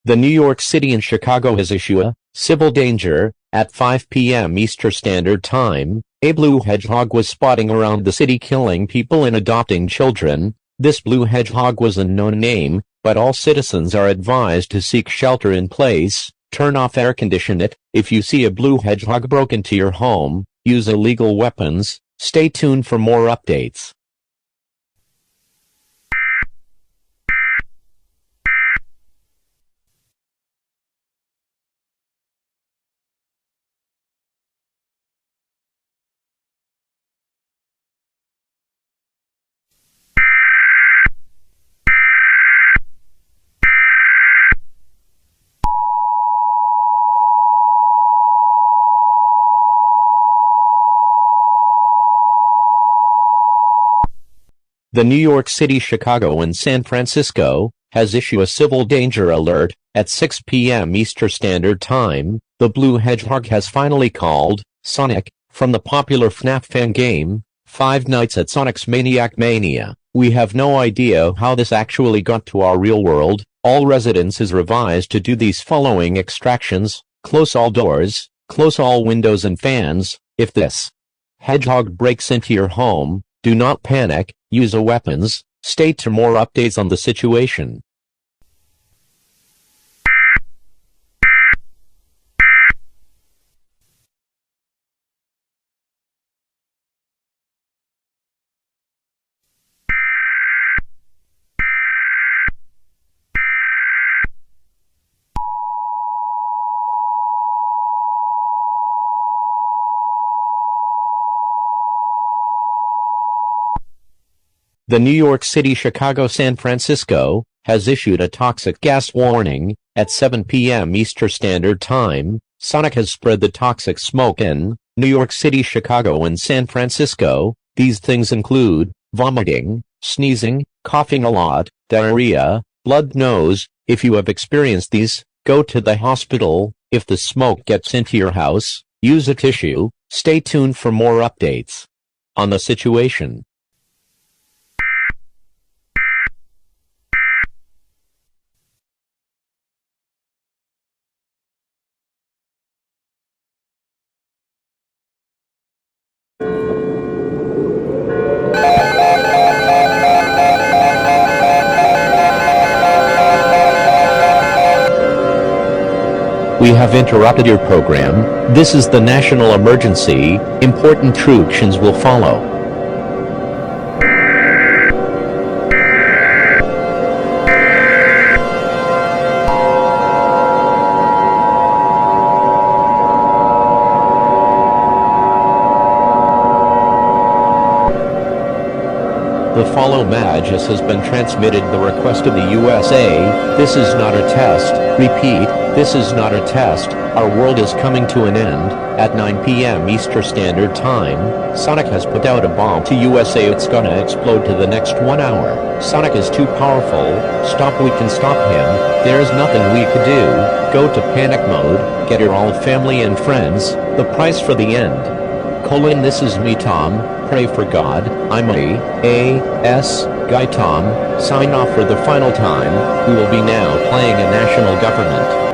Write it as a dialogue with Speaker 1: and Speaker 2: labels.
Speaker 1: The New York City and Chicago has issued a civil danger at 5 p.m. Eastern Standard Time. A blue hedgehog was spotting around the city, killing people and adopting children. This blue hedgehog was a known name, but all citizens are advised to seek shelter in place. Turn off air condition it. If you see a blue hedgehog broke into your home, use illegal weapons. Stay tuned for more updates. The New York City, Chicago, and San Francisco has issued a civil danger alert at 6 p.m. Eastern Standard Time. The blue hedgehog has finally called Sonic from the popular FNAF fan game, Five Nights at Sonic's Maniac Mania. We have no idea how this actually got to our real world. All residents is advised to do these following extractions: close all doors, close all windows and fans. If this hedgehog breaks into your home, do not panic, use a weapons. Stay to more updates on the situation. The New York City, Chicago, San Francisco has issued a toxic gas warning at 7 p.m. Eastern Standard Time. Sonic has spread the toxic smoke in New York City, Chicago, and San Francisco. These things include vomiting, sneezing, coughing a lot, diarrhea, blood nose. If you have experienced these, go to the hospital. If the smoke gets into your house, use a tissue. Stay tuned for more updates on the situation. We have interrupted your program. This is the national emergency. Important instructions will follow. The follow message has been transmitted the request of the USA. This is not a test. Repeat, this is not a test. Our world is coming to an end. At 9 p.m. Eastern Standard Time, Sonic has put out a bomb to USA. It's gonna explode to the next 1 hour. Sonic is too powerful. Stop, we can stop him. There's nothing we could do. Go to panic mode. Get your all family and friends. The price for the end. This is me, Tom. Pray for God. I'm Eas Guy Tom. Sign off for the final time. We will be now playing a national government.